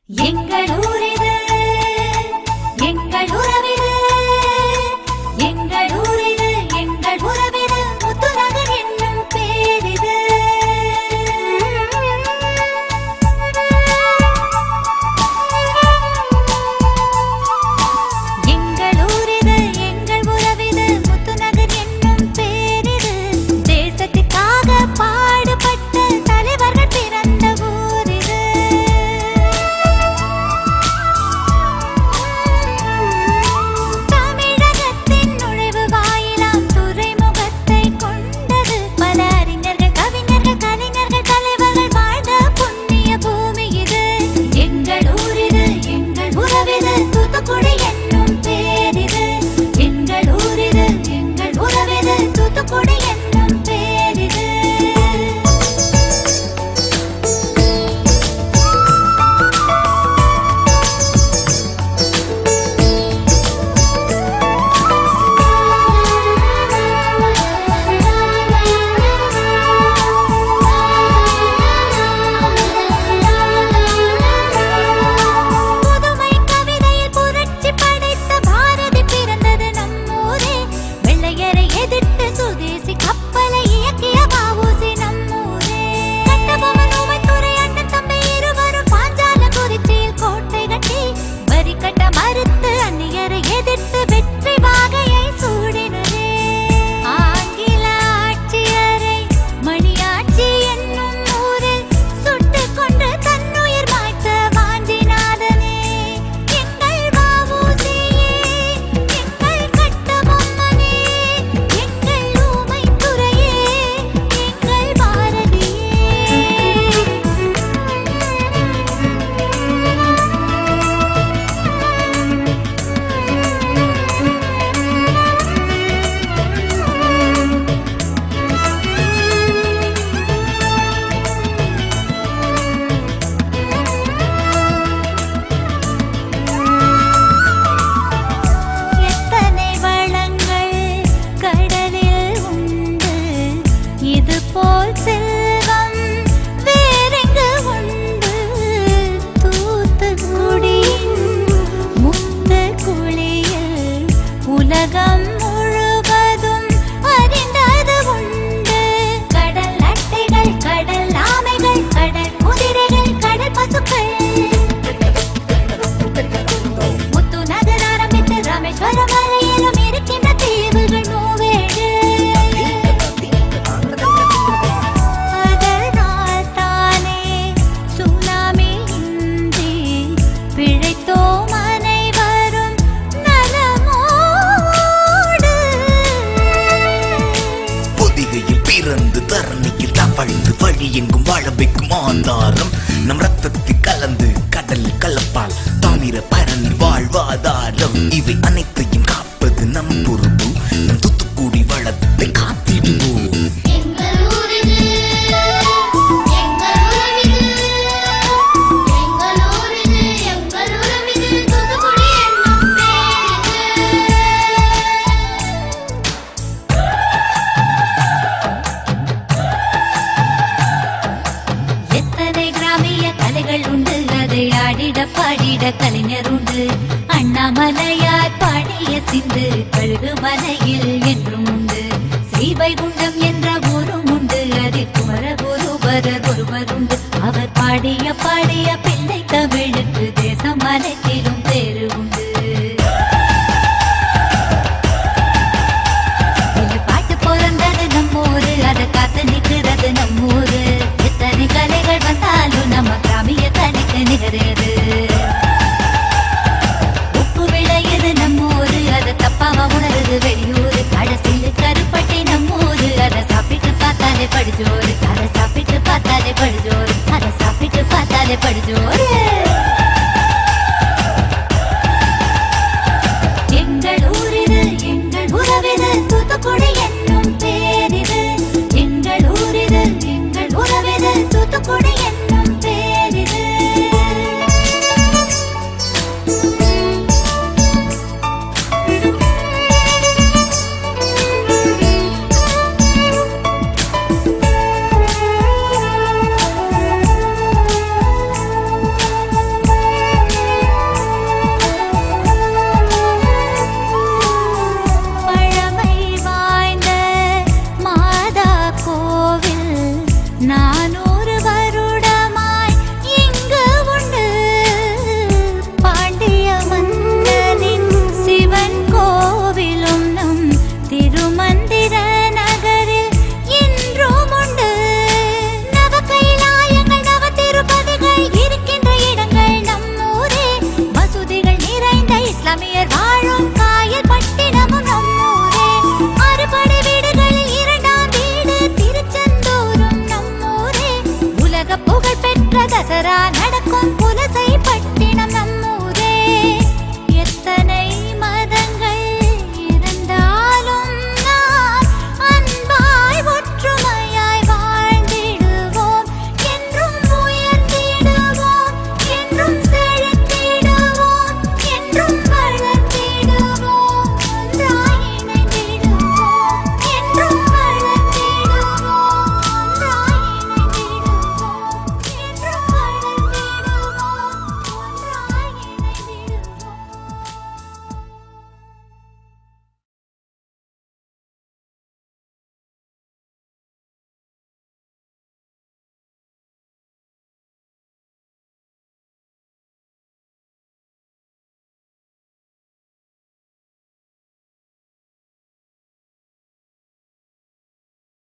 எங்கள் ஊரிது எங்கள் உறவிது எங்கள் ஊரிது எங்கள் உறவிது முத்துநகர் என்னும் பேரிது எங்கள் ஊரிது எங்கள் உறவிது முத்துநகர் என்னும் பேரிது தேசத்துக்காக பாடுபட்ட தலைவர்கள் பிறந்த ஊரிது தமிழகத்தின் நுழைவு வாயிலாம் துறைமுகத்தை கொண்டது பல அறிஞர்கள் கவிஞர்கள் கலைஞர்கள் தலைவர்கள் வாழ்ந்த புண்ணிய பூமி இது எங்கள் ஊரிது எங்கள் உறவிது தூத்துக்குடி என்னும் பேரிது எங்கள் ஊரிது எங்கள் உறவிது தூத்துக்குடி என்னும் பேரிது புதுமை கவிதையில் புரட்சி படைத்த பாரதி பிறந்தது நம்மூரே வெள்ளையரை எதிர்த்து சுதேசி கப்பலை இயக்கிய வ.உ.சி. நம்மூரே கட்டபொம்மன் ஊமைத்துரை அண்ணன் தம்பி இருவரும் பாஞ்சால குறிச்சியில் கோட்டை கட்டி வரி கட்ட மறுத்து அந்நியரை எதிர்த்து வெற்றி வாகையை சூடினரே ஆங்கில ஆட்சியரை மணியாட்சி என்னும் ஊரில் சுட்டுக் கொண்டு தன்னுயிர் மாய்த்த வாஞ்சிநாதனே எங்கள் வ.உ.சி.யே எங்கள் கட்டபொம்மனே எங்கள் ஊமைத்துரையே எங்கள் பாரதியே எத்தனை வளங்கள் கடலில் உண்டு இதுபோல் செல்வம் வேறெங்கு உண்டு தூத்துக்குடியின் முத்து குளியல் உலகம் முழுவதும் அறிந்தது உண்டு கடல் அட்டைகள் கடல் ஆமைகள் கடல் குதிரைகள் கடல் பசுக்கள் முத்துநகர் ஆரம்பித்து ராமேஸ்வரம் வரையிலும் இருக்கின்ற தீவுகள் மூவேழு அதனால் தானே சுனாமி இன்றி பிழைத்தோம் அனைவரும் நலமோடு பொதிகையில் பிறந்து தரணியில் தவழ்ந்து வழி எங்கும் வாழ வைக்கும் ஆந்தாரம் நம் ரத்தத்தில் கலந்து கடலில் கலப்பால் தாமிர பரணி வாழ்வாதாரம் இவை அனைத்தையும் காப்பது நம் பொறுப்பு நம் தூத்துக்குடி வளத்தை காத்திடுவோம் எங்கள் ஊரிது எங்கள் உறவிது எங்கள் ஊரிது எங்கள் உறவிது தூத்துக்குடி என்னும் பேரிது எத்தனை கிராமிய கலைகள் உண்டு அதை ஆடிட பாடிட கலைஞர் உண்டு அண்ணாமலையார் பாடிய சிந்து கழுகு மலையில் என்றும் உண்டு ஸ்ரீவைகுண்டம் என்ற ஊரும் உண்டு அதில் குமரகுருபரர் ஒருவர் உண்டு அவர் பாடிய பிள்ளை தமிழுக்கு தேசம் அனைத்திலும் பேரு உண்டு இந்த பாட்டு பிறந்தது நம்மூரு அதை காத்து நிற்கிறது நம்மூரு எத்தனை கலைகள் வந்தாலும் நம்ம கிராமிய கலைக்கு நிகரது உப்பு விளையுது நம்மூரு அதை தப்பாம உணருது வெளியூரு கடைசியில் கருப்பட்டி நம்மூரு அதை சாப்பிட்டு பார்த்தாலே படுஜோரு அதை சாப்பிட்டு பார்த்தாலே படுஜோரு அதை சாப்பிட்டு பார்த்தாலே படுஜோரு